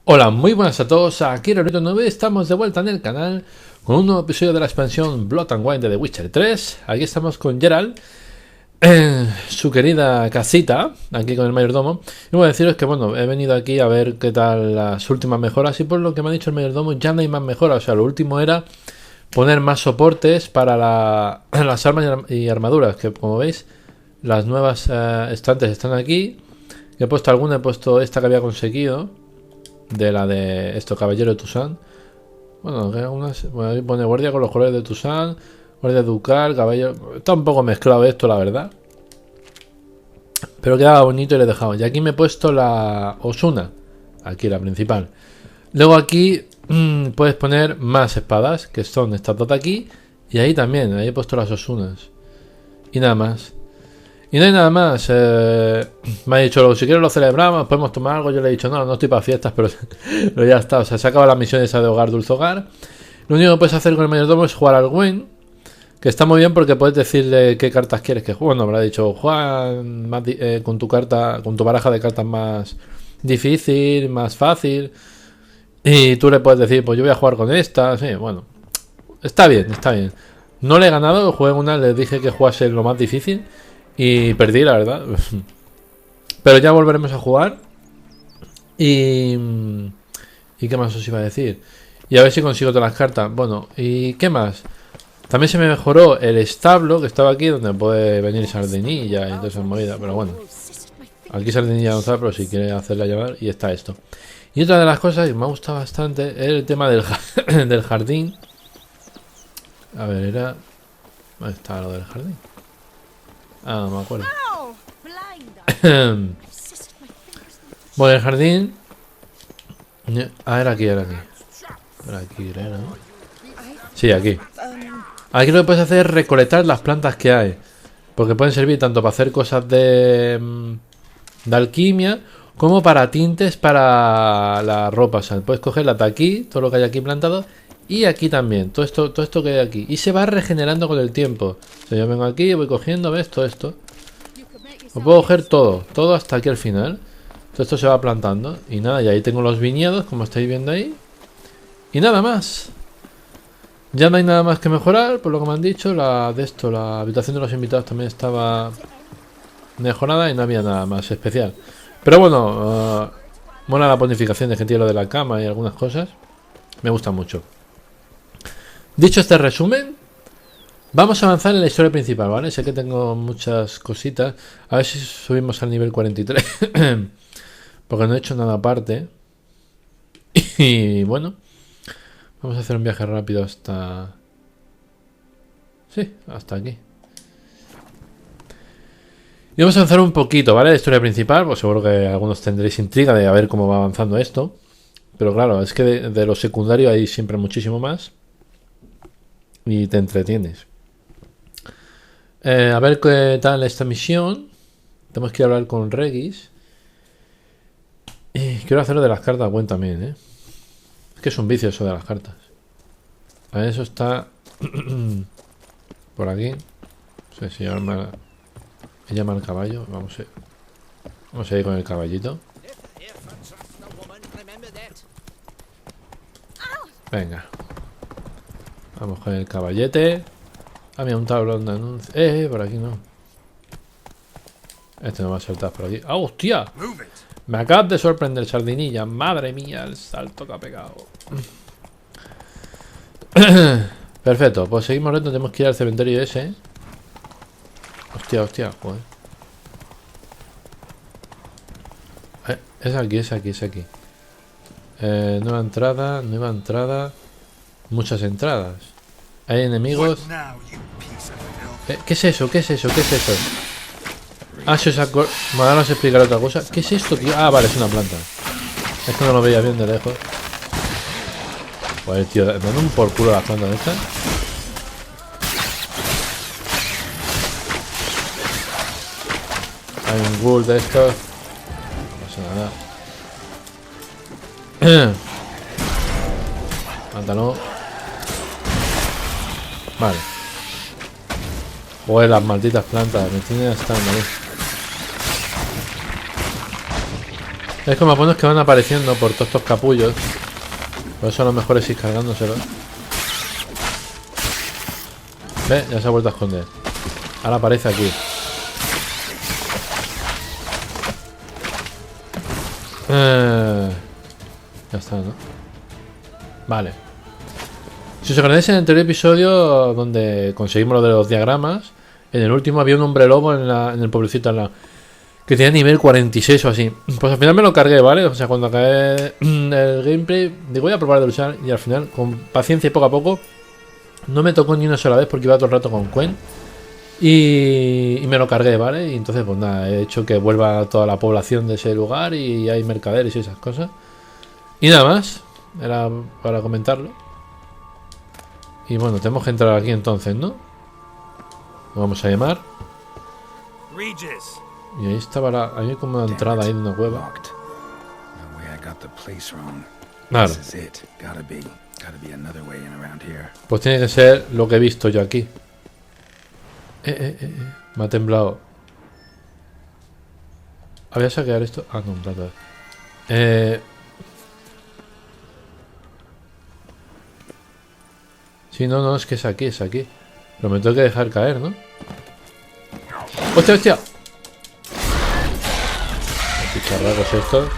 Hola, muy buenas a todos, aquí remoto 9, estamos de vuelta en el canal con un nuevo episodio de la expansión Blood and Wine de The Witcher 3. Aquí estamos con Geralt en su querida casita, aquí con el mayordomo. Y voy a deciros que bueno, he venido aquí a ver qué tal las últimas mejoras y por lo que me ha dicho el mayordomo ya no hay más mejoras. O sea, lo último era poner más soportes para las armas y armaduras, que como veis las nuevas estantes están aquí. He puesto alguna, he puesto esta que había conseguido de la de esto, caballeros de Toussaint. Bueno, ahí pone guardia con los colores de Toussaint, guardia ducal, caballero. Está un poco mezclado esto, la verdad, pero quedaba bonito y le he dejado. Y aquí me he puesto la Osuna, aquí la principal. Luego aquí puedes poner más espadas, que son estas dos de aquí, y ahí también, ahí he puesto las Osunas. Y nada más. Y no hay nada más. Me ha dicho, si quieres lo celebramos, podemos tomar algo. Yo le he dicho, no estoy para fiestas, pero ya está. O sea, se acaba la misión esa de hogar, dulce hogar. Lo único que puedes hacer con el mayordomo es jugar al win, que está muy bien porque puedes decirle qué cartas quieres que juegue. Bueno, me lo ha dicho, juega más con tu carta, con tu baraja de cartas más difícil, más fácil. Y tú le puedes decir, pues yo voy a jugar con esta. Sí, bueno, está bien, está bien. No le he ganado, jugué una, le dije que jugase lo más difícil. Y perdí, la verdad. Pero ya volveremos a jugar. ¿Y qué más os iba a decir? Y a ver si consigo todas las cartas. Bueno, ¿y qué más? También se me mejoró el establo que estaba aquí, donde puede venir sardinilla y todas esas movidas. Pero bueno, aquí sardinilla no está, pero si quiere hacerla llamar. Y está esto. Y otra de las cosas que me ha gustado bastante es el tema del jardín. A ver, era... ¿dónde está lo del jardín? Ah, no me acuerdo. Bueno, el jardín. Era aquí, era aquí. Era aquí, era, ¿no? Sí, aquí. Aquí lo que puedes hacer es recolectar las plantas que hay. Porque pueden servir tanto para hacer cosas de alquimia, como para tintes para la ropa. O sea, puedes cogerla de aquí, todo lo que hay aquí plantado. Y aquí también, todo esto que hay aquí. Y se va regenerando con el tiempo. O sea, yo vengo aquí, voy cogiendo, ¿ves? Todo esto. Lo puedo coger todo hasta aquí al final. Todo esto se va plantando. Y nada, y ahí tengo los viñedos, como estáis viendo ahí. Y nada más. Ya no hay nada más que mejorar, por lo que me han dicho. La habitación de los invitados también estaba mejorada y no había nada más especial. Pero bueno, mola la bonificación de gentío de la cama y algunas cosas. Me gusta mucho. Dicho este resumen, vamos a avanzar en la historia principal, ¿vale? Sé que tengo muchas cositas. A ver si subimos al nivel 43. Porque no he hecho nada aparte. Y bueno, vamos a hacer un viaje rápido hasta... sí, hasta aquí. Y vamos a avanzar un poquito, ¿vale? La historia principal, pues seguro que algunos tendréis intriga de a ver cómo va avanzando esto. Pero claro, es que de lo secundario hay siempre muchísimo más. Y te entretienes. A ver qué tal esta misión. Tenemos que ir a hablar con Regis. Y quiero hacerlo de las cartas buen también, ¿eh? Es que es un vicio eso de las cartas. A ver, eso está por aquí. No sé si llama el caballo. Vamos a ir con el caballito. Venga. Vamos con el caballete. Ah, mira, un tablón de anuncios. Por aquí no. Este no va a saltar por aquí. ¡Ah, hostia! Me acabas de sorprender, sardinilla. Madre mía, el salto que ha pegado. Perfecto, pues seguimos recto. Tenemos que ir al cementerio ese. Hostia, joder. Es aquí. Nueva entrada. Muchas entradas. Hay enemigos. ¿Qué es eso? Ah, se sacó. Ahora nos explicaré otra cosa. ¿Qué es esto, tío? Ah, vale, es una planta. Esto no lo veía bien de lejos. Joder, tío, dando un por culo las plantas estas. Hay un ghoul de estos. No pasa nada. Mátalo. Vale. Joder, las malditas plantas. Me tienen hasta el nariz. Es como buenos que van apareciendo por todos estos capullos. Por eso lo mejor es ir cargándoselo. Ve, ya se ha vuelto a esconder. Ahora aparece aquí. Ya está, ¿no? Vale. Si os acordáis en el anterior episodio donde conseguimos lo de los diagramas, en el último había un hombre lobo en el pueblecito al lado, que tenía nivel 46 o así. Pues al final me lo cargué, ¿vale? O sea, cuando acabé el gameplay, digo, voy a probar de luchar. Y al final, con paciencia y poco a poco, no me tocó ni una sola vez porque iba todo el rato con Quen. Y me lo cargué, ¿vale? Y entonces, pues nada, he hecho que vuelva toda la población de ese lugar y hay mercaderes y esas cosas. Y nada más, era para comentarlo. Y bueno, tenemos que entrar aquí entonces, ¿no? Lo vamos a llamar. Y ahí estaba la... Hay como una entrada ahí de una cueva. Claro. Pues tiene que ser lo que he visto yo aquí. Me ha temblado. ¿Había saquear esto? Ah, no, plata. Sí, no, es que es aquí, es aquí. Pero me tengo que dejar caer, ¿no? ¡Hostia, hostia! Picharracos estos.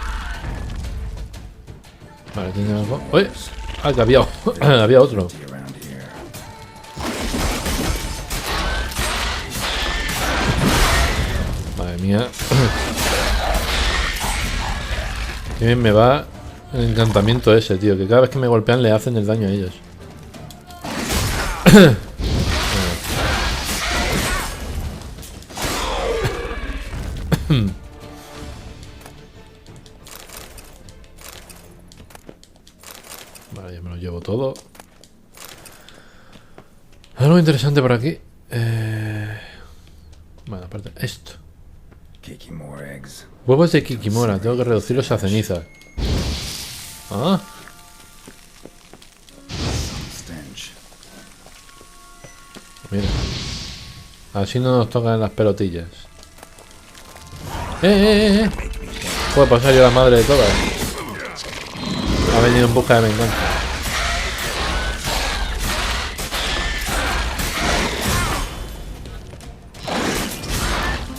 Vale, tiene algo. ¡Uy! Ah, que había, había otro. Madre mía. Qué bien me va el encantamiento ese, tío. Que cada vez que me golpean le hacen el daño a ellos. Vale, ya me lo llevo todo. Algo interesante por aquí. Bueno, aparte esto. Huevos de Kikimora. Tengo que reducirlos a ceniza. Ah. Mira. Así no nos tocan las pelotillas. Puedo pasar yo la madre de todas. Ha venido en busca de venganza.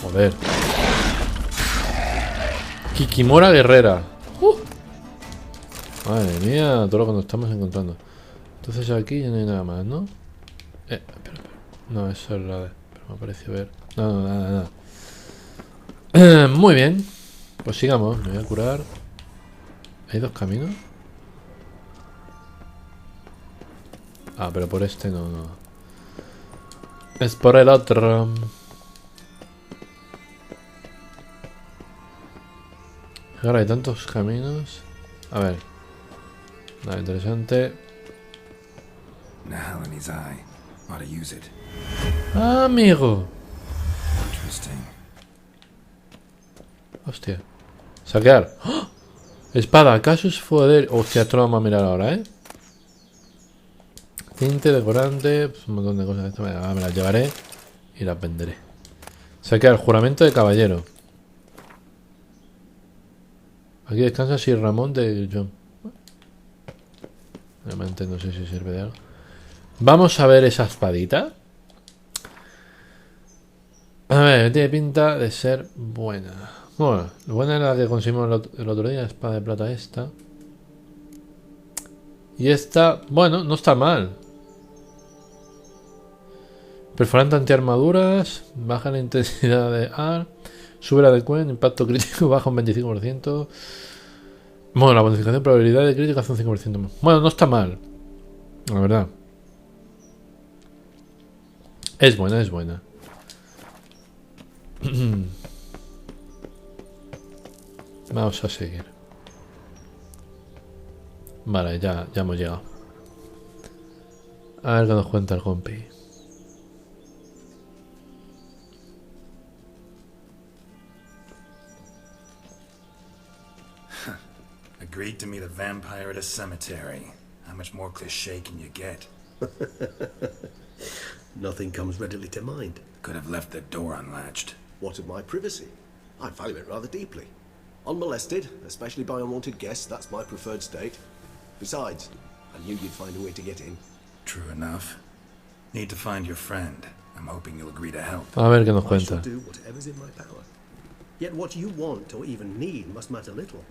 Joder. Kikimora guerrera. Madre mía, todo lo que nos estamos encontrando. Entonces aquí ya no hay nada más, ¿no? Espera. No, eso es la de... Pero me pareció ver... No, nada. Muy bien. Pues sigamos, me voy a curar. ¿Hay dos caminos? Ah, pero por este no. Es por el otro. Ahora hay tantos caminos. A ver. Nada interesante. Ah, amigo. Hostia. Saquear. ¡Oh! Espada, Casus Foder. Hostia, esto lo vamos a mirar ahora, ¿eh? Tinte, decorante. Pues un montón de cosas. Esto me las llevaré y las venderé. Saquear, juramento de caballero. Aquí descansa Sir Ramón de John. Realmente no sé si sirve de algo. Vamos a ver esa espadita. A ver, tiene pinta de ser buena. Bueno, lo buena era la que conseguimos el otro día, la espada de plata esta. Y esta, bueno, no está mal. Perforante antiarmaduras, baja la intensidad de AR, sube la de Quen, impacto crítico baja un 25%. Bueno, la bonificación de probabilidad de crítica hace un 5% más. Bueno, no está mal, la verdad. Es buena. Vamos a seguir. Vale, ya hemos llegado. A ver qué nos cuenta el compi. Agreed to meet a vampire at a cemetery. How much more cliché can you get? Nothing comes readily to mind. Could have left the door unlatched. What of my privacy? I value it rather deeply. Unmolested, especially by unwanted guests, that's my preferred state. Besides, I knew you'd find a way to get in. True enough. Need to find your friend. I'm hoping you'll agree to help. A ver qué nos I shall cuenta. do whatever's in my power. Yet what you want or even need must matter little.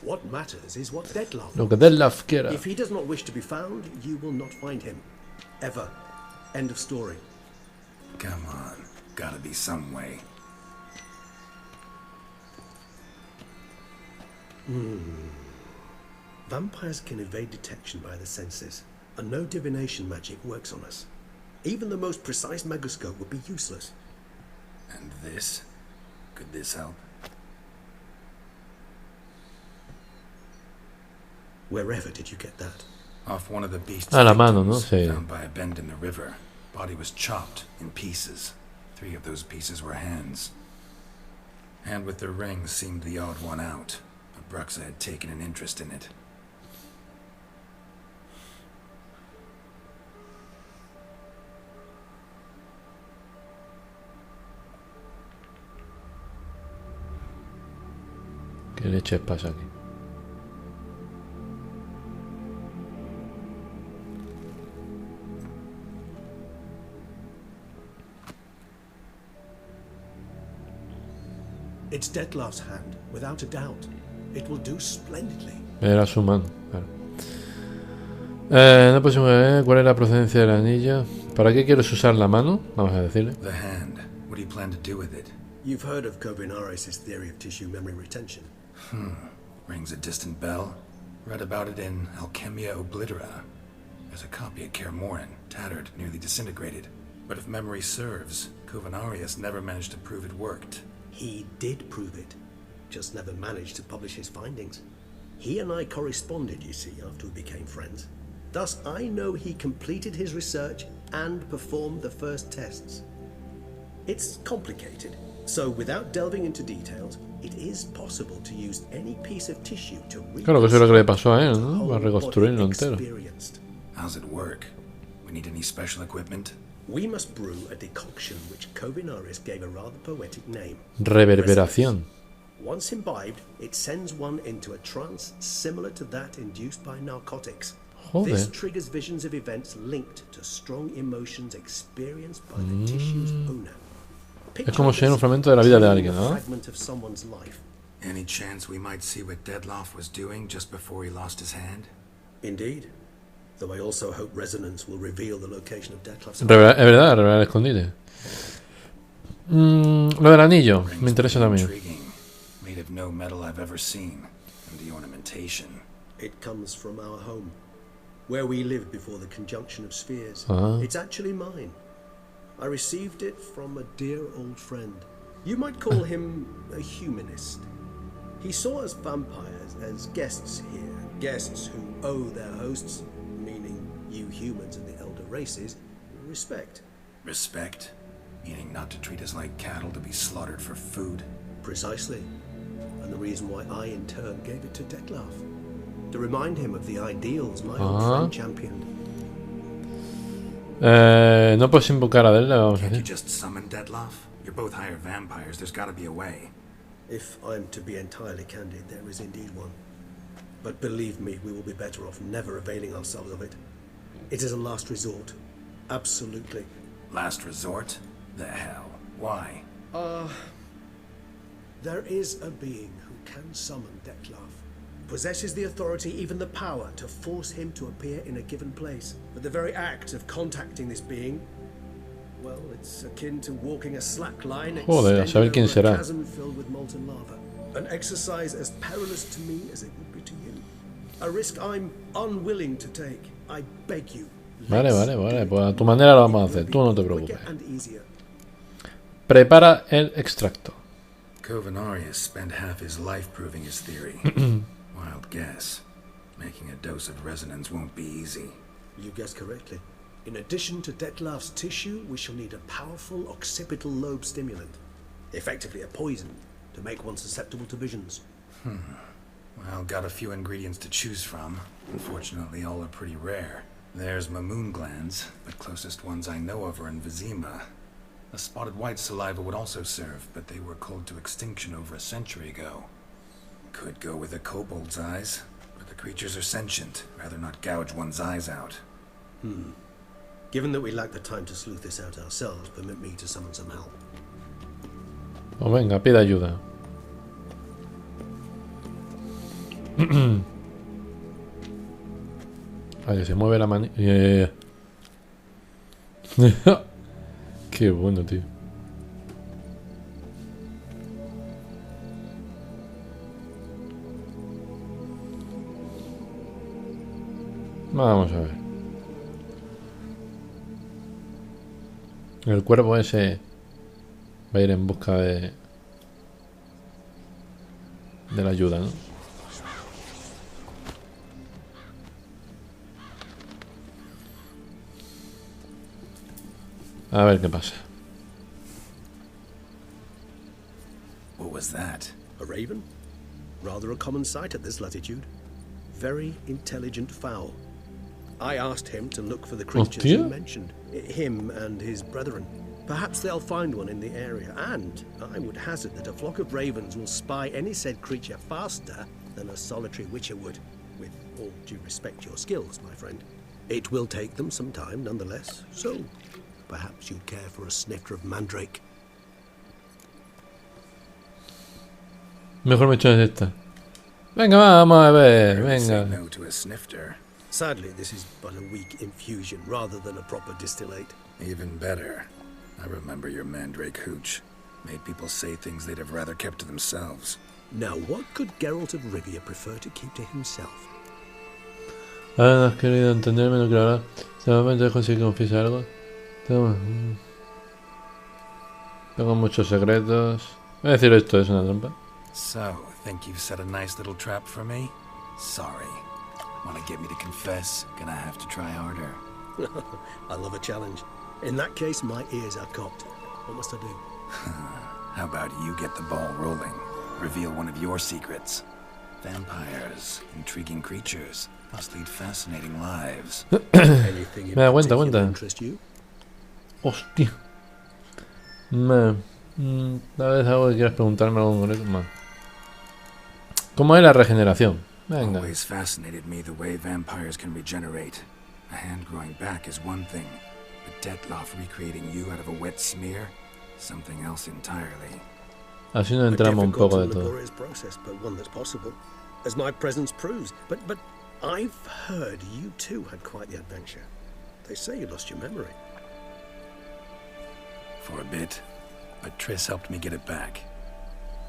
What matters is what Detlef Lo que wants. Detlef quiera. If he does not wish to be found, you will not find him. Ever. End of story. Come on. Gotta be some way. Vampires can evade detection by the senses, and no divination magic works on us. Even the most precise megoscope would be useless. And this? Could this help? Wherever did you get that? Off one of the beast's A la mano, ¿no? victims, Sí. found by a bend in the river. Body was chopped in pieces. 3 of those pieces were hands. Hand with the ring seemed the odd one out, but Bruxa had taken an interest in it. ¿Qué leches pasa aquí? It's Detlef's hand, without a doubt. It will do splendidly. Era su mano, claro. No puedo ver cuál es la procedencia del anillo. ¿Para qué quieres usar la mano? Vamos a decirle. The hand. What do you plan to do with it? You've heard of Kovinaris' theory of tissue memory retention. Rings a distant bell. Read about it in Alchemia Oblitera. There's a copy at Kaer Morhen, tattered, nearly disintegrated. But if memory serves, Kovinaris never managed to prove it worked. He did prove it, just never managed to publish his findings. He and I corresponded, you see, after we became friends. Thus, I know he completed his research and performed the first tests. It's complicated, so without delving into details, it is possible to use any piece of tissue to Claro que eso es lo que le pasó a él, ¿no? Va a reconstruirlo entero. How's it work? We need any special equipment? We must brew a decoction which Kovinaris gave a rather poetic name. Reverberación. Once imbibed, it sends one into a trance similar to that induced by narcotics. This Joder. triggers visions of events linked to strong emotions experienced by the tissue's owner. Es como si era un fragmento de la vida de alguien, ¿no? Fragment of someone's life. Any chance we might see what Detlef was doing just before he lost his hand? Indeed. Though I also hope resonance will reveal the location of Detlef's. Es verdad, revelar el escondite. Lo del anillo, Ring's me interesa pretty también. intriguing. Made of no metal I've ever seen. And the ornamentation. It comes from our home, where we lived before the conjunction of spheres. Ah. It's actually mine. I received it from a dear old friend. You might call him a humanist. He saw us vampires as guests here, guests who owe their hosts, meaning you humans and the elder races, respect. Respect? Meaning not to treat us like cattle to be slaughtered for food? Precisely. And the reason why I in turn gave it to Detlef. To remind him of the ideals my old friend championed. No puedes invocar a Adele, vamos a Can't you decir. just summon Detlef? You're both higher vampires. There's gotta be a way. If I'm to be entirely candid, there is indeed one. But believe me, we will be better off never availing ourselves of it. It is a last resort. Absolutely. Last resort? The hell? Why? There is a being who can summon Detlef. Possesses the authority, even the power, to force him to appear in a given place. But the very act of contacting this being, well, it's akin to walking a slack line Joder, a saber extended quién over a será. chasm filled with molten lava. An exercise as perilous to me as it would be to you. A risk I'm unwilling to take. I beg you. Vale, pues a tu manera lo vamos a hacer, tú no te preocupes. Quicker and easier. Prepara el extracto. Kovinaris spent half his life proving his theory. Wild guess. Making a dose of resonance won't be easy. You guessed correctly. In addition to Detlef's tissue, we shall need a powerful occipital lobe stimulant. Effectively a poison, to make one susceptible to visions. Well, got a few ingredients to choose from. Unfortunately, all are pretty rare. There's Mamoon glands, but closest ones I know of are in Vizima. A spotted white saliva would also serve, but they were culled to extinction over a century ago. Could go with a kobold's eyes, but the creatures are sentient. Rather not gouge one's eyes out. Given that we lack the time to sleuth this out ourselves, permit me to summon some help. Pues venga, pide ayuda. A que se mueve la mano. Qué bueno, tío. Vamos a ver. El cuervo ese va a ir en busca de la ayuda, ¿no? A ver qué pasa. What was that? A raven? Rather a common sight at this latitude. Very intelligent fowl. I asked him to look for the creatures you mentioned. Him and his brethren. Perhaps they'll find one in the area, and I would hazard that a flock of ravens will spy any said creature faster than a solitary witcher would. With all due respect to your skills, my friend. It will take them some time, nonetheless, so perhaps you'd care for a snifter of mandrake. Mejor me echas esta. Venga, vamos a ver, venga. No to a snifter. Sadly, this is but a weak infusion rather than a proper distillate. Even better. I remember your mandrake hooch. Made people say things they'd have rather kept to themselves. Now, what could Geralt of Rivia prefer to keep to himself? Ahora no has querido entenderme lo que ahora. Solamente dejo si confiesa algo. Toma. Tengo muchos secretos. Voy a decir esto, es una trampa. So, think you've set a nice little trap for me? Sorry. Want to get me to confess? Gonna have to try harder. I love a challenge. In that case, my ears are cocked. What must I do? How about you get the ball rolling? Reveal one of your secrets. Vampires, intriguing creatures, must lead fascinating lives. Anything in Aguanta, particular aguanta. interest you? Hostia. Tal vez algo que quieras preguntarme algo concreto más. ¿Cómo es la regeneración? Venga. Always fascinated me the way vampires can regenerate. A hand growing back is one thing, but Detloff recreating you out of a wet smear, something else entirely. Así nos A entramos un difficult poco de and todo. laborious process, but one that's possible, as my presence proves. But I've heard you too had quite the adventure. They say you lost your memory. For a bit, but Triss helped me get it back.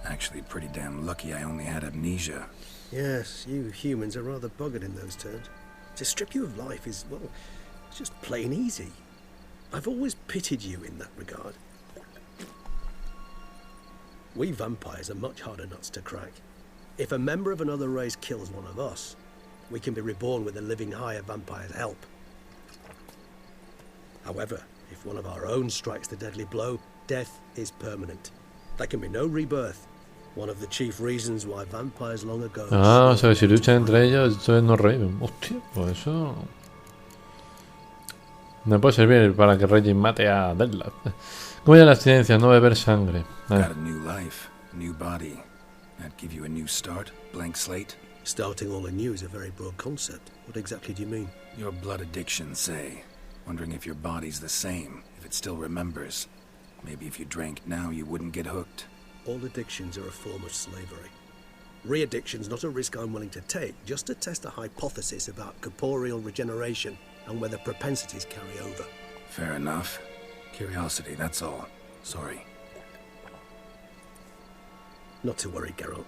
Actually, pretty damn lucky I only had amnesia. Yes, you humans are rather buggered in those terms. To strip you of life is, well, it's just plain easy. I've always pitied you in that regard. We vampires are much harder nuts to crack. If a member of another race kills one of us, we can be reborn with a living higher vampire's help. However, if one of our own strikes the deadly blow, death is permanent. There can be no rebirth. One of the chief reasons why vampires long ago... Ah, o sea, si luchan entre ellos, entonces no reviven. Hostia, pues eso... Me puede servir para que Reggie mate a Deadlock. ¿Cómo ya la abstinencia? No beber sangre. Got a new life, new body. That give you a new start, blank slate? Starting all anew is a very broad concept. What exactly do you mean? Your blood addiction, say. Wondering if your body's the same, if it still remembers. Maybe if you drank now, you wouldn't get hooked. All addictions are a form of slavery. Re-addiction's not a risk I'm willing to take, just to test a hypothesis about corporeal regeneration and whether propensities carry over. Fair enough. Curiosity, that's all. Sorry. Not to worry, Geralt.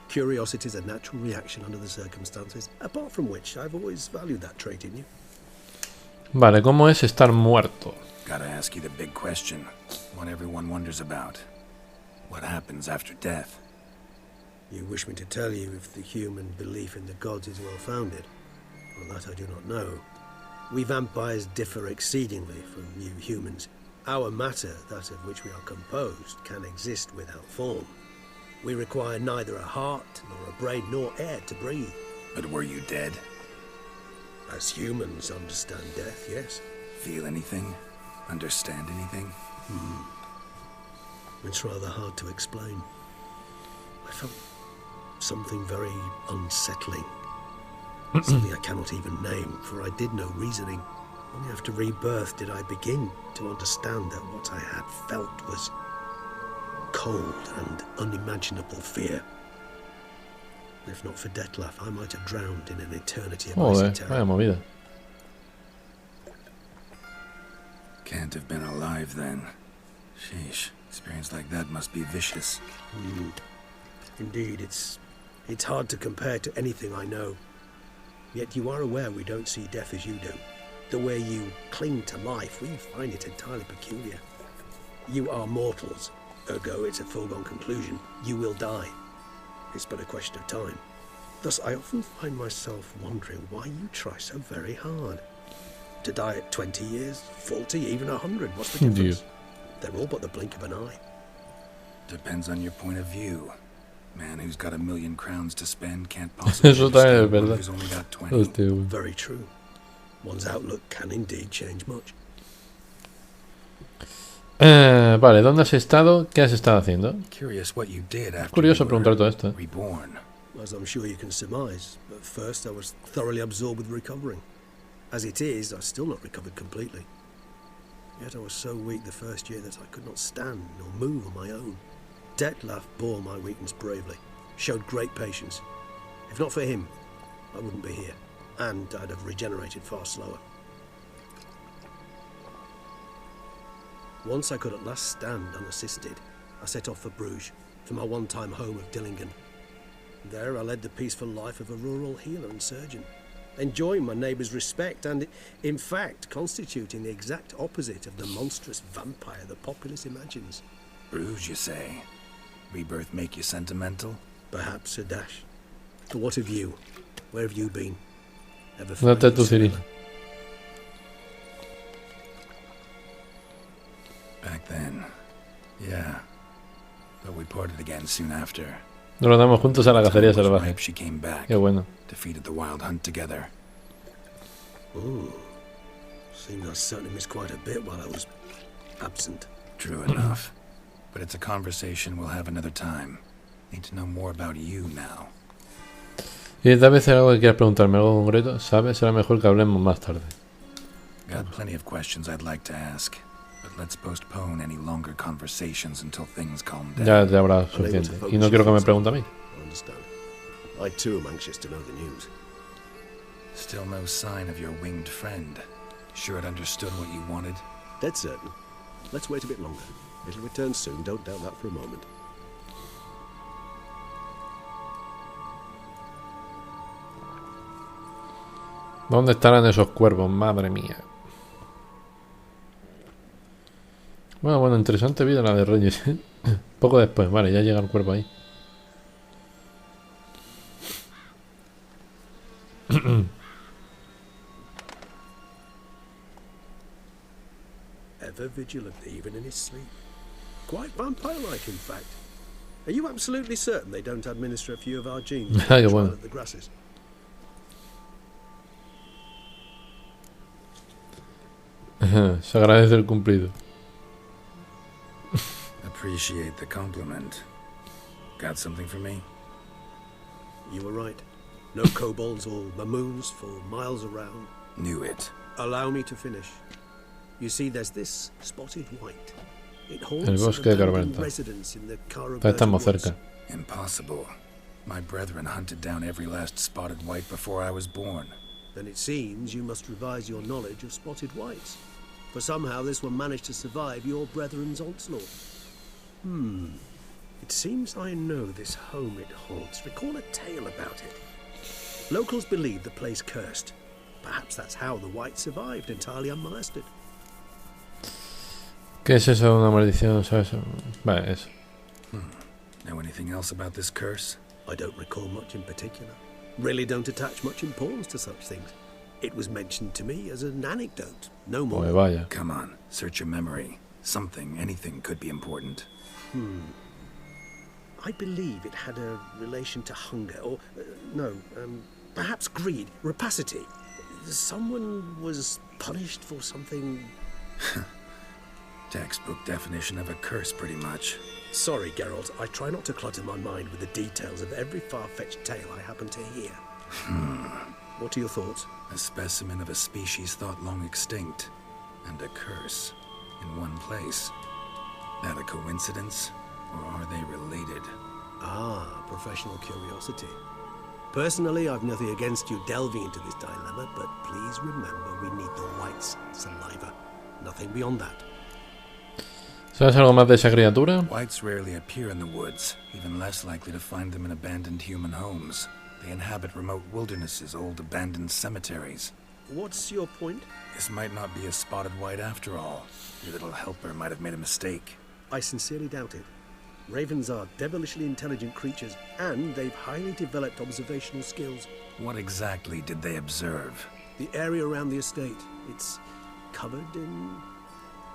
Curiosity is a natural reaction under the circumstances, apart from which I've always valued that trait in you. Vale, ¿cómo es estar muerto? Gotta ask you the big question. What everyone wonders about. What happens after death? You wish me to tell you if the human belief in the gods is well-founded? Well, that I do not know. We vampires differ exceedingly from you humans. Our matter, that of which we are composed, can exist without form. We require neither a heart, nor a brain, nor air to breathe. But were you dead? As humans understand death, yes. Feel anything? Understand anything? It's rather hard to explain. I felt something very unsettling. Something I cannot even name, for I did no reasoning. Only after rebirth did I begin to understand that what I had felt was cold and unimaginable fear. If not for Detlef, I might have drowned in an eternity of icy Joder, terror. vaya movida. Can't have been alive then. Sheesh, experience like that must be vicious. Indeed, it's hard to compare to anything I know. Yet you are aware we don't see death as you do. The way you cling to life, we find it entirely peculiar. You are mortals, ergo it's a foregone conclusion. You will die. It's but a question of time. Thus, I often find myself wondering why you try so very hard. To die at 20 years, 40, even 100, what's the difference? They're all but the blink of an eye. Depends on your point of view. Man who's got 1,000,000 crowns to spend can't possibly Eso también es understand one verdad. who's only got 20. Hostia, güey. Very true. One's outlook can indeed change much. Vale, ¿dónde has estado? ¿Qué has estado haciendo? Curious what you did after Curioso you preguntar were todo esto. reborn. As I'm sure you can surmise, at first I was thoroughly absorbed with recovering. As it is, I've still not recovered completely. Yet I was so weak the first year that I could not stand nor move on my own. Detlef bore my weakness bravely, showed great patience. If not for him, I wouldn't be here, and I'd have regenerated far slower. Once I could at last stand unassisted, I set off for Bruges, for my one-time home of Dillingen. There I led the peaceful life of a rural healer and surgeon, enjoying my neighbours' respect and, in fact, constituting the exact opposite of the monstrous vampire the populace imagines. Bruges, you say? Rebirth make you sentimental? Perhaps a dash. But what of you? Where have you been? Ever No te find tu it Ciri. similar? Back then. Yeah. But we parted again soon after. Nos lo damos juntos a la cacería Time was salvaje. ripe, she came back. Qué bueno. Defeated the wild hunt together. Ooh. Seemed I certainly missed quite a bit while I was absent. True enough. But it's a conversation we'll have another time. Need to know more about you now. Y tal vez hay algo que quieras preguntarme, algo concreto, ¿sabes? Será mejor que hablemos más tarde. Got plenty of questions I'd like to ask. But let's postpone any longer conversations until things calm down. Ya habrá suficiente. Y no quiero que me pregunte a mí. I understand. I too am anxious to know the news. Still no sign of your winged friend. Sure it understood what you wanted? Dead certain. Let's wait a bit longer. It'll return soon, don't doubt that for a moment. ¿Dónde estarán esos cuervos? Madre mía. Bueno, interesante vida la de Reyes. Poco después, vale, ya llega el cuervo ahí. Ever vigilant, even in his sleep. Quite vampire-like, in fact. Are you absolutely certain they don't administer a few of our genes Ah, qué to bueno. the grasses? Se agradece el cumplido. Appreciate the compliment. Got something for me? You were right. No kobolds or mamoons for miles around. Knew it. Allow me to finish. You see, there's this spotted white. It El haunts bosque de an abandoned Carventa. residence in the Estamos woods. cerca. Impossible. My brethren hunted down every last spotted white before I was born. Then it seems you must revise your knowledge of spotted whites. For somehow this one managed to survive your brethren's onslaught. It seems I know this home it haunts. Recall a tale about it. Locals believe the place cursed. Perhaps that's how the white survived, entirely unmolested. ¿Qué es eso? Una maldición, ¿sabes? Vale, eso. Know anything else about this curse? I don't recall much in particular. Really don't attach much importance to such things. It was mentioned to me as an anecdote, no more. Pues vaya. Come on, search your memory. Something, anything could be important. I believe it had a relation to hunger, or perhaps greed, rapacity. Someone was punished for something. Textbook definition of a curse, pretty much. Sorry, Geralt. I try not to clutter my mind with the details of every far-fetched tale I happen to hear. What are your thoughts? A specimen of a species thought long extinct, and a curse, in one place. That a coincidence, or are they related? Ah, professional curiosity. Personally, I've nothing against you delving into this dilemma, but please remember we need the white's saliva. Nothing beyond that. ¿Sabes algo más de esa criatura? Whites rarely appear in the woods, even less likely to find them in abandoned human homes. They inhabit remote wildernesses, old abandoned cemeteries. What's your point? This might not be a spotted white after all. Your little helper might have made a mistake. I sincerely doubt it. Ravens are devilishly intelligent creatures, and they've highly developed observational skills. What exactly did they observe? The area around the estate, it's covered in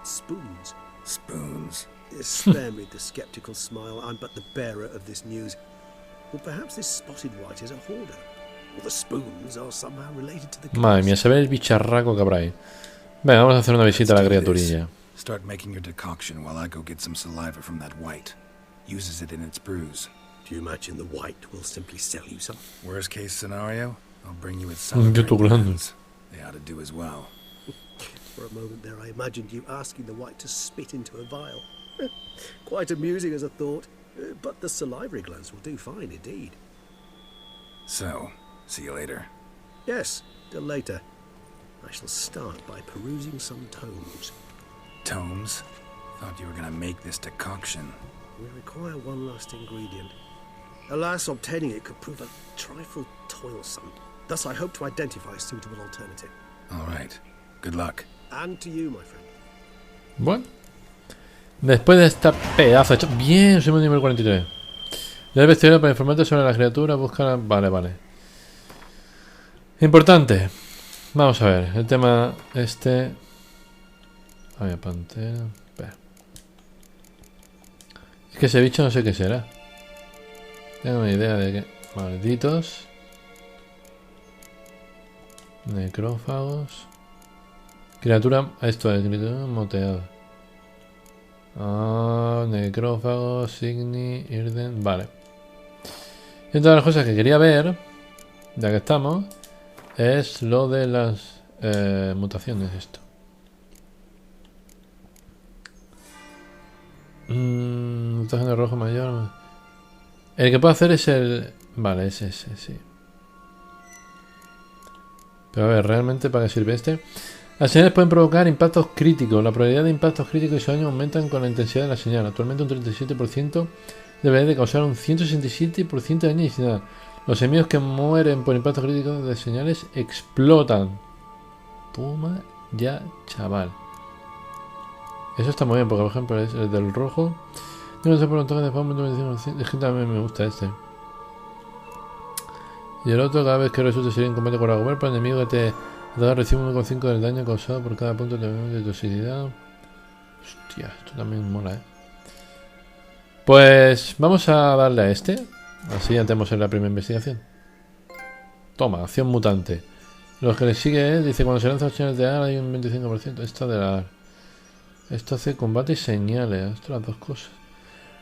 spoons. Spoons? Spare me the skeptical smile. I'm but the bearer of this news. Or perhaps this spotted white is a hoarder. Or the spoons are somehow related to the... Madre mía, se ve el bicharraco que habrá ahí. Venga, vamos a hacer una visita a la criaturilla. Start making your decoction while I go get some saliva from that white. Uses it in its brews. Do you imagine the white will simply sell you some? Worst case scenario, I'll bring you its celebrating plans. They ought to do as well. For a moment there, I imagined you asking the white to spit into a vial. Quite amusing as a thought, but the salivary glands will do fine indeed. So, see you later. Yes, till later. I shall start by perusing some tomes. Tomes? Thought you were gonna make this decoction. We require one last ingredient. Alas, obtaining it could prove a trifle toilsome. Thus, I hope to identify a suitable alternative. All right. Good luck. And to you, my friend. Bueno. Después de esta pedazo hecho... Bien, somos nivel 43. Debes investigar para informarte sobre la criatura. Busca... Vale. Importante. Vamos a ver. El tema este... Había pantera... Espera. Es que ese bicho no sé qué será. Tengo una idea de que... Malditos. Necrófagos. Criatura... Esto es criatura moteada. Necrófagos, Signi, Irden... Vale. Y entre las cosas que quería ver, ya que estamos, es lo de las mutaciones, esto. Mutación de rojo mayor. El que puedo hacer es el... Vale, es ese, sí. Pero a ver, ¿realmente para qué sirve este? Las señales pueden provocar impactos críticos. La probabilidad de impactos críticos y su daño aumentan con la intensidad de la señal. Actualmente un 37% debería de causar un 167% de daño adicional. Los enemigos que mueren por impactos críticos de señales explotan. Toma ya, chaval. Eso está muy bien, porque por ejemplo es el del rojo. Yo no sé por un toque de forma 25%. Es que también me gusta este. Y el otro, cada vez que resulte sería en combate con la cuerpo, el enemigo que te recibe 1,5 del daño causado por cada punto de toxicidad. Hostia, esto también mola, Pues vamos a darle a este. Así ya tenemos en la primera investigación. Toma, acción mutante. Lo que le sigue es, dice, cuando se lanzan señales de AR hay un 25%. Esto de la AR. Esto hace combate y señales. Esto las dos cosas.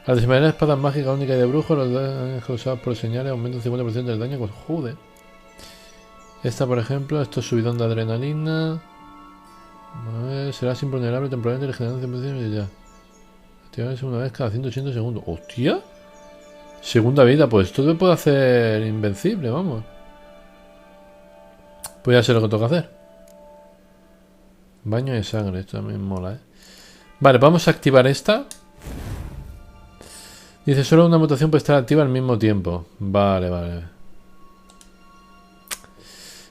Al desenvainar espadas mágicas únicas y de brujo, los daños causados por señales aumentan un 50% del daño. Pues joder. Esta, por ejemplo, esto es subidón de adrenalina. A ver, será siempre vulnerable temporalmente regenerando 100% y ya. Activarse una vez cada 180 segundos. ¡Hostia! Segunda vida, pues esto te puede hacer invencible, vamos. Pues ya sé lo que toca hacer. Baño de sangre, esto también mola, Vale, vamos a activar esta. Dice, solo una mutación puede estar activa al mismo tiempo. Vale.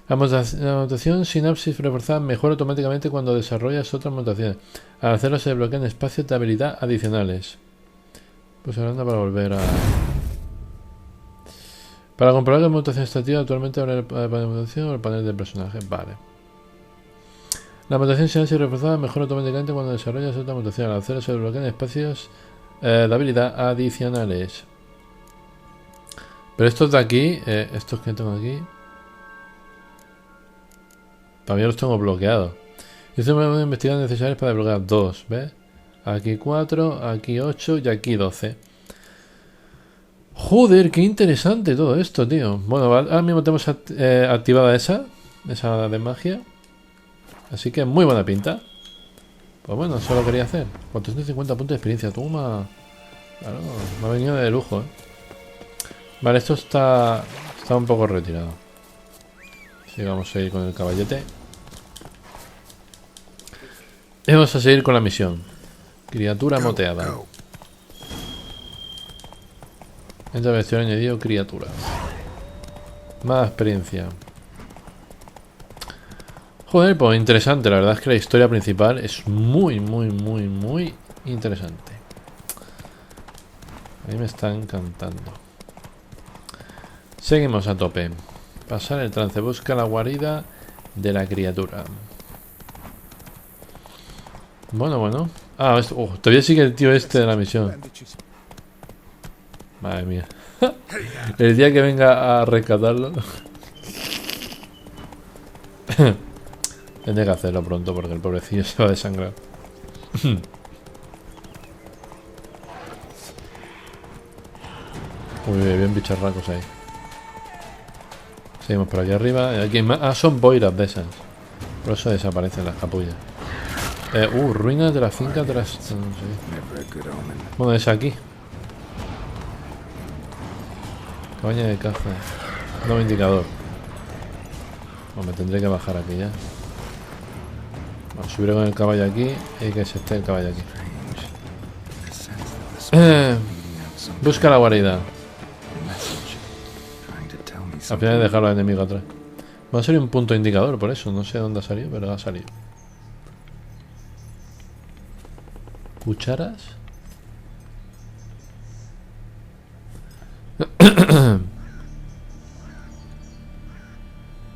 La mutación sinapsis reforzada mejora automáticamente cuando desarrollas otras mutaciones. Al hacerlo se desbloquean espacios de habilidad adicionales. Pues ahora anda para volver a... Para comprobar que la mutación está activa, actualmente abre el panel de mutación o el panel de personaje. Vale. La mutación sinapsis reforzada mejora automáticamente cuando desarrollas otra mutación. Al hacerlo se desbloquean espacios de habilidad adicionales. Pero estos de aquí, estos que tengo aquí... También los tengo bloqueados. Y esto me voy a investigar necesarios para desbloquear dos, ¿ves? Aquí 4, aquí 8 y aquí 12. Joder, qué interesante todo esto, tío. Bueno, ahora mismo tenemos activada esa de magia. Así que muy buena pinta. Pues bueno, eso lo quería hacer. 450 puntos de experiencia. Toma. Claro, me ha venido de lujo, Vale, esto está un poco retirado. Así que vamos a ir con el caballete. Y vamos a seguir con la misión. Criatura moteada. Esta versión ha añadido criaturas. Más experiencia. Joder, pues interesante. La verdad es que la historia principal es muy interesante. A mí me está encantando. Seguimos a tope. Pasar el trance. Busca la guarida de la criatura. Bueno. Ah, todavía sigue el tío este de la misión. Madre mía. El día que venga a rescatarlo. Tendré que hacerlo pronto porque el pobrecillo se va a desangrar. Uy, bien bicharracos ahí. Seguimos por aquí arriba. Aquí hay más. Ah, son boiras de esas. Por eso desaparecen las capullas. Ruinas de la finca tras. No sé. Bueno, es aquí. Cabaña de caza. Nuevo indicador. Bueno, me tendré que bajar aquí ya. Bueno, subiré con el caballo aquí y que se esté el caballo aquí. Busca la guarida. Al final de dejar a los enemigos atrás. Va a salir un punto indicador por eso. No sé dónde ha salido, pero ha salido. ¿Cucharas?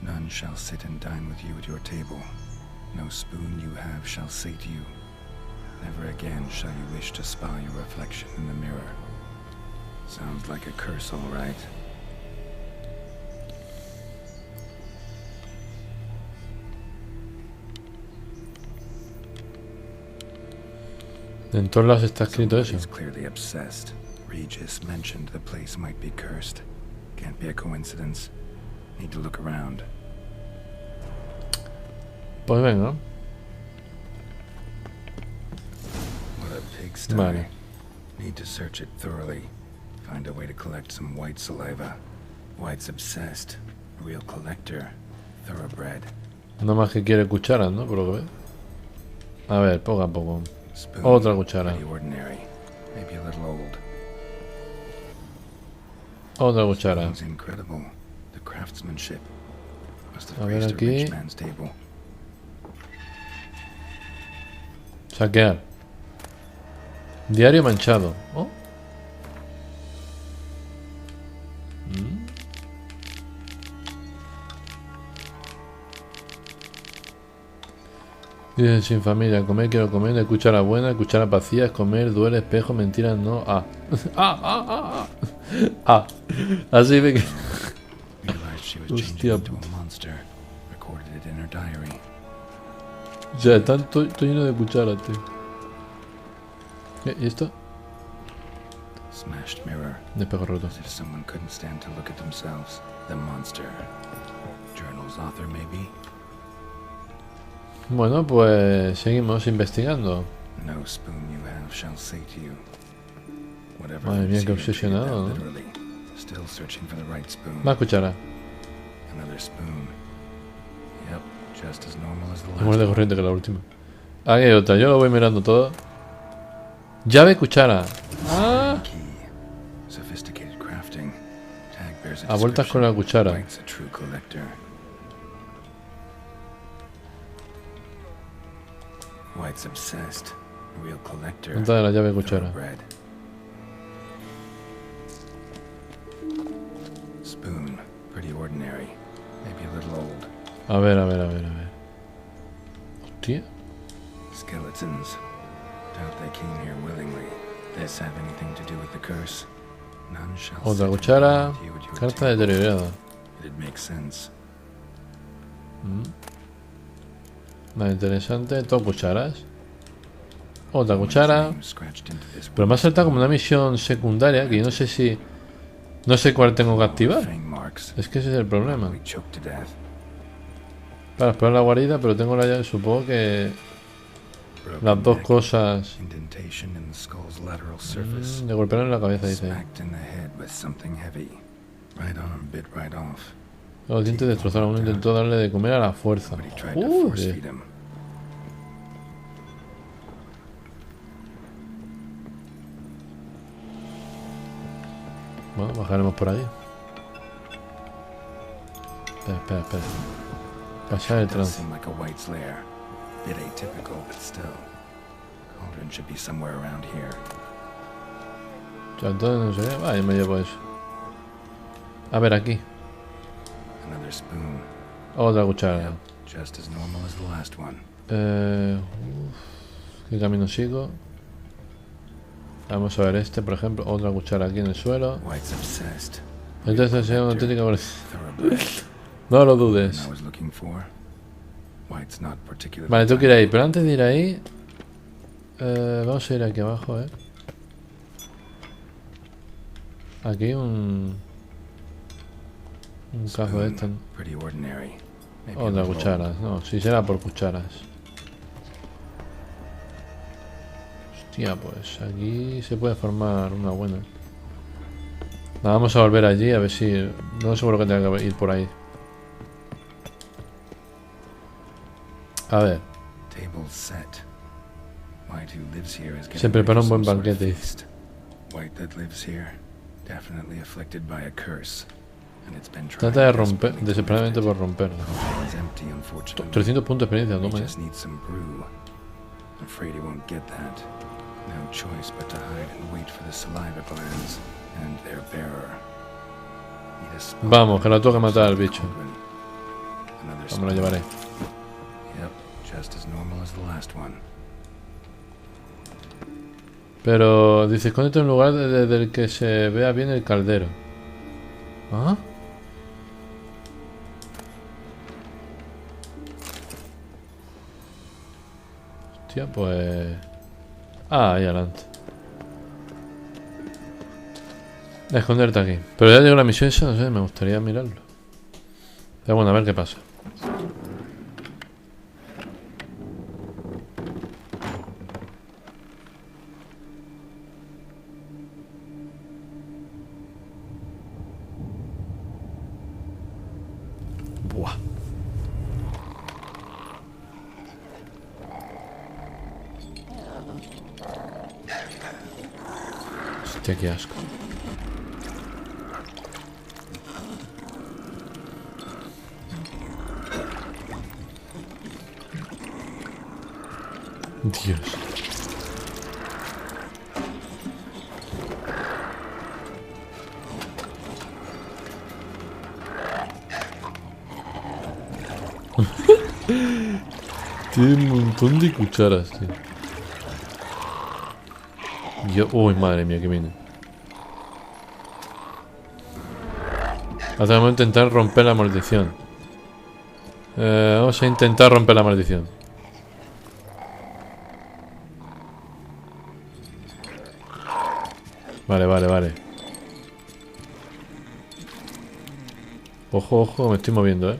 None shall sit and dine with you at your table. No spoon you have shall say to you. Never again shall you wish to spy your reflection in the mirror. Sounds like a curse, all right. En todos lados está escrito eso. He's clearly obsessed. Regis mentioned the place might be cursed. Can't be a coincidence. Need to look around. Pues venga. What a pigsty. Vale. Need to search it thoroughly. Find a way to collect some white saliva. White's obsessed. Real collector. Thoroughbred. No más que quiere cucharas, ¿no? Por lo que veo. A ver, poco a poco. Spoon, Otra cuchara. pretty ordinary. Maybe a little old. Otra cuchara. Spoon's incredible. The craftsmanship. Must have A ver graced a aquí. rich man's table. Saquear. Diario manchado. Oh. Dicen sin familia, comer quiero comer, de cuchara buena, cuchara vacía, comer, duele, espejo, mentiras, no. Así ve que. Realized she was Hostia changing into puta. a monster. Recorded it in her diary. O sea, está todo lleno de cucharas, tío. ¿Y esto? Smashed mirror. De espejo roto. As if someone couldn't stand to look at themselves. The monster. Journal's author, maybe? Bueno, pues seguimos investigando. No spoon you have shall say to you. Whatever Madre mía, lives qué here, treated obsesionado, that ¿no? literally. Still searching for the right spoon. Más cuchara. Another spoon. Yep, just as normal as the Amor de last. corriente que la última. Aquí hay otra, yo lo voy mirando todo. Llave cuchara. Ah, Key. Sophisticated crafting. Tag bears a vueltas con la cuchara. White's a true collector. White's obsessed. A real collector. Punta de la llave cuchara. Thoroughbred. Spoon. Pretty ordinary. Maybe a little old. A ver. Hostia. Skeletons. Doubt they came here willingly. This have anything to do with the curse? None shall Otra sit cuchara. and dine with you at your Carta table. deteriorada. It'd make sense. Nada interesante. Todo cucharas. Otra cuchara. Pero me ha saltado como una misión secundaria que yo no sé si... No sé cuál tengo que activar. Es que ese es el problema. Para explorar la guarida, pero tengo la llave, supongo que... Las dos cosas... Le golpearon en la cabeza, dice. Los dientes destrozaron. Uno intentó darle de comer a la fuerza. Bueno, bajaremos por ahí. Espera. Pasar el trance. Entonces no sé. Vaya, me llevo eso. A ver, aquí. Otra cuchara. ¿Qué camino sigo? Vamos a ver este, por ejemplo. Otra cuchara aquí en el suelo. Entonces es una auténtica... No lo dudes. Vale, tengo que ir ahí. Pero antes de ir ahí... vamos a ir aquí abajo, Aquí un cajo de esta. Otra cuchara. No, si será por cucharas. Hostia, pues aquí se puede formar una buena. Nada, vamos a volver allí a ver si... No seguro que tenga que ir por ahí. A ver. Se prepara un buen banquete. Trata de romper, desesperadamente por romperlo. 300 puntos de experiencia, toma. Vamos, que la tengo que matar al bicho. Me lo llevaré. Pero dice, escóndete en un lugar desde el que se vea bien el caldero. ¿Ah? Hostia, pues... Ah, ahí adelante. Esconderte aquí. Pero ya llegó la misión esa, no sé, me gustaría mirarlo. Pero bueno, a ver qué pasa. Buah. Hostia, qué asco. Dios. Tiene un montón de cucharas, tío. Uy, madre mía, que viene. Ahora vamos a intentar romper la maldición. Vamos a intentar romper la maldición. Vale. Ojo, me estoy moviendo,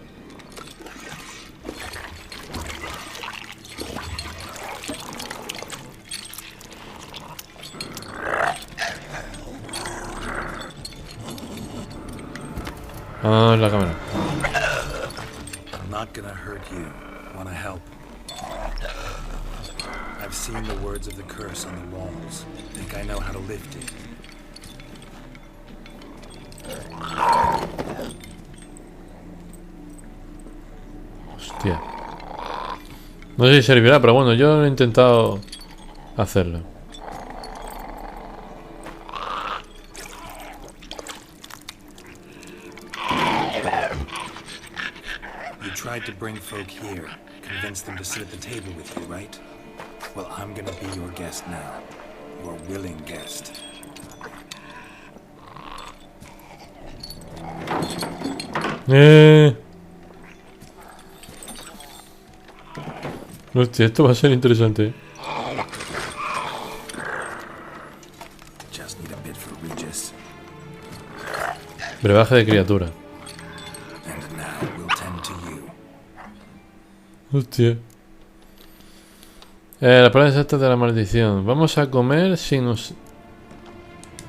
Ah, en la cámara. I'm not gonna hurt you. Wanna help? I've seen the words of the curse on the walls. Think I know how to lift it. Hostia. No sé si servirá, pero bueno, yo he intentado hacerlo. You tried to bring folk here, convince them to sit at the table with you, right? Well, I'm gonna be your guest now. Your willing guest. Hostia, esto va a ser interesante. Brebaje de criatura. And now we'll tend to you. Hostia. La palabra exacta de la maldición. Vamos a comer sin nos...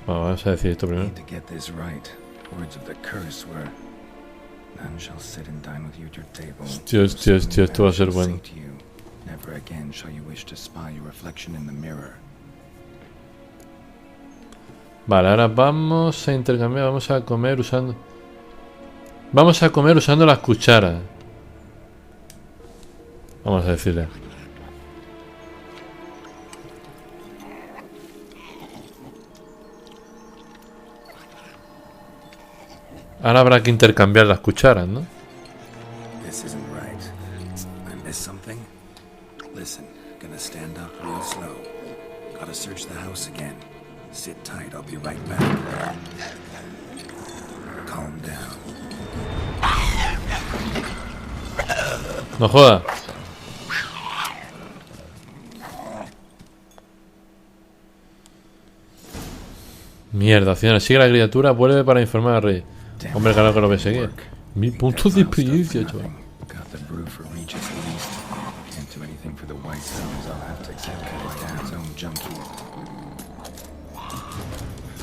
Bueno, vamos a decir esto primero. Need to get this right. Words of the curse were, none shall sit and dine with you at your table. Hostia, hostia, hostia, esto va a ser bueno. Say to you, never again shall you wish to spy your reflection in the mirror. Vale, ahora vamos a intercambiar, vamos a comer usando... Vamos a comer usando las cucharas. Vamos a decirle. Ahora habrá que intercambiar las cucharas, ¿no? This isn't right. I missed something? Listen, gonna stand up real slow. Gotta search the house again. Sit tight, I'll be right back. Calm down. No joda. Mierda, acción. Sigue la criatura, vuelve para informar al rey. Hombre, claro que lo voy a seguir. 1000 puntos de experiencia, chaval.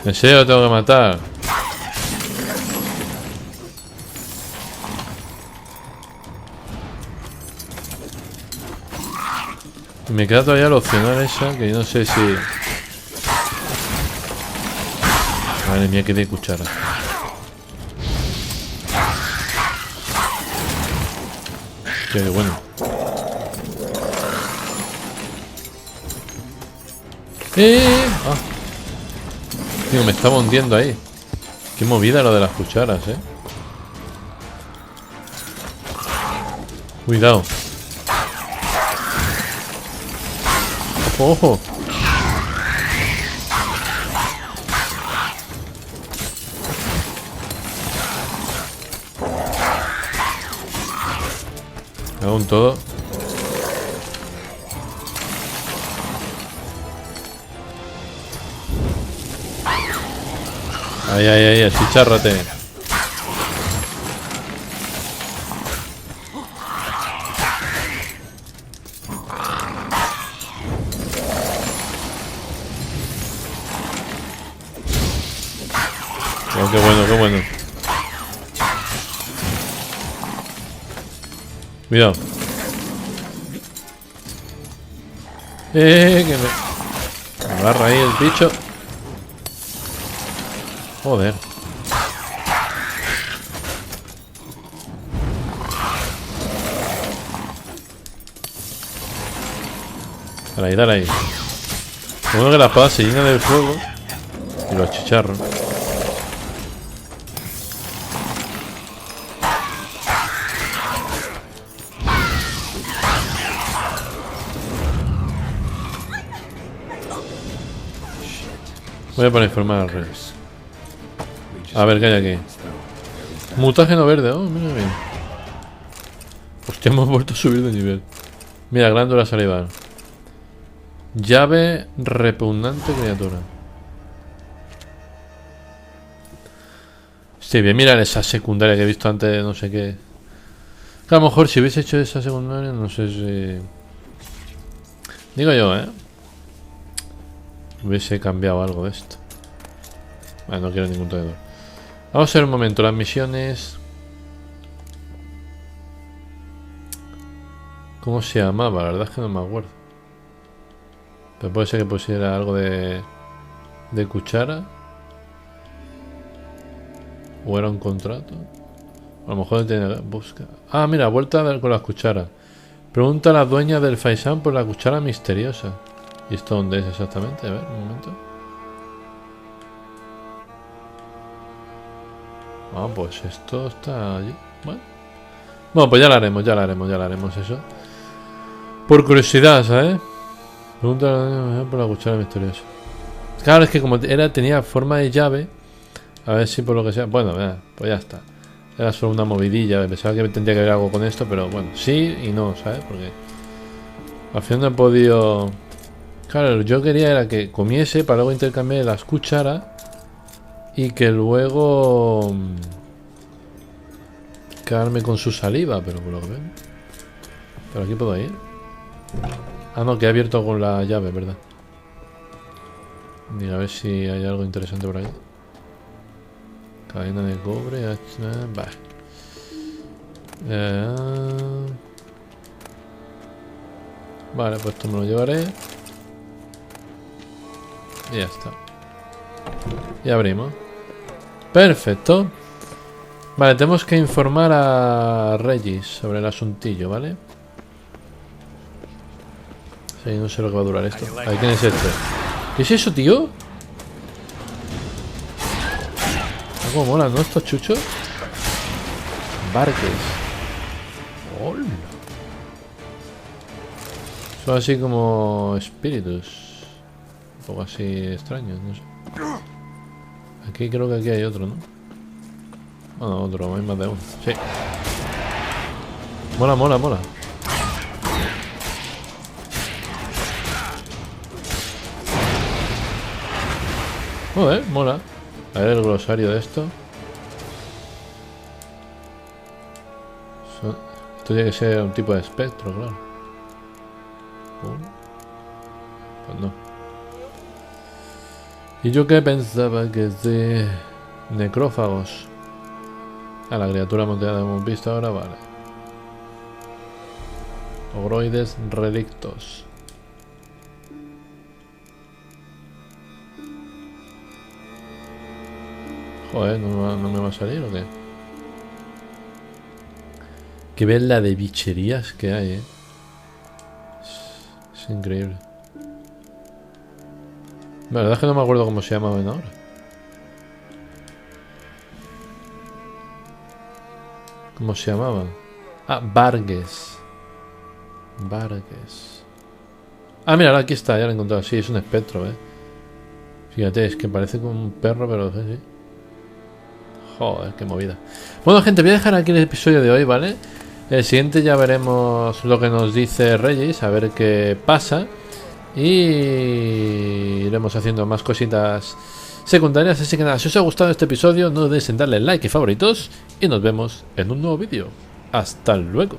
¿En serio lo tengo que matar? Y me queda todavía la opcional esa, que yo no sé si... Madre mía, que de cuchara. Qué bueno. Ah. Tío, me estaba hundiendo ahí. Qué movida lo de las cucharas, Cuidado. Ojo, ojo. Aún todo. Ay, ay, ay, achicharrate. Oh, qué bueno, qué bueno. Cuidado. Que me agarra ahí el bicho. Joder. Dale ahí, dale ahí. Lo bueno que la espada se llena del fuego y los chicharros. Voy a poner informar al rey. A ver qué hay aquí. Mutágeno verde. Oh, mira bien. Hostia, hemos vuelto a subir de nivel. Mira, glándula salival. Llave repugnante criatura. Sí, bien, mira esa secundaria que he visto antes de no sé qué. Que a lo mejor si hubiese hecho esa secundaria, no sé si... Digo yo, hubiese cambiado algo de esto. Bueno, no quiero ningún traidor. Vamos a ver un momento las misiones. ¿Cómo se llamaba? La verdad es que no me acuerdo. Pero puede ser que pusiera algo de cuchara. O era un contrato. A lo mejor tiene busca. Ah, mira, vuelta a ver con las cucharas. Pregunta a la dueña del faisán por la cuchara misteriosa. ¿Y esto dónde es exactamente? A ver, un momento. Ah, pues esto está allí. Bueno, pues ya lo haremos eso. Por curiosidad, ¿sabes? Pregunta a la dueña por la cuchara misteriosa. Claro, es que como tenía forma de llave. A ver si por lo que sea... Bueno, pues ya está. Era solo una movidilla. Pensaba que tendría que ver algo con esto, pero bueno, sí y no, ¿sabes? Porque al final no he podido... Claro, yo quería era que comiese para luego intercambiar las cucharas Y que luego... quedarme con su saliva, pero por lo que ven. Pero aquí puedo ir. Ah, no, que he abierto con la llave, ¿verdad? Y a ver si hay algo interesante por ahí. Cadena de cobre, vale. Vale, pues esto me lo llevaré. Y ya está. Y abrimos. Perfecto. Vale, tenemos que informar a Regis sobre el asuntillo, ¿vale? Sí, no sé lo que va a durar esto. Ahí, ¿quién es este? ¿Qué es eso, tío? Ah, cómo molan, ¿no? Estos chuchos. Barques. ¡Hola! Son así como espíritus. Un poco así extraños, no sé. Aquí creo que aquí hay otro, ¿no? Bueno, otro, hay más de uno. Sí. Mola, mola, mola. Joder, mola. A ver el glosario de esto. Esto tiene que ser un tipo de espectro, claro. Pues no. Y yo que pensaba que es de necrófagos. A la criatura montada hemos visto ahora, vale. Ogroides relictos. Joder, ¿no me va a salir o qué? Que ven la de bicherías que hay, Es increíble. La verdad es que no me acuerdo cómo se llamaban ahora. ¿Cómo se llamaban? Ah, Vargas. Vargas. Ah, mira, aquí está, ya lo he encontrado. Sí, es un espectro, Fíjate, es que parece como un perro, pero sí. Joder, qué movida. Bueno, gente, voy a dejar aquí el episodio de hoy, ¿vale? El siguiente ya veremos lo que nos dice Regis, a ver qué pasa. Y iremos haciendo más cositas secundarias. Así que nada, si os ha gustado este episodio, no dudéis en darle like y favoritos. Y nos vemos en un nuevo vídeo. Hasta luego.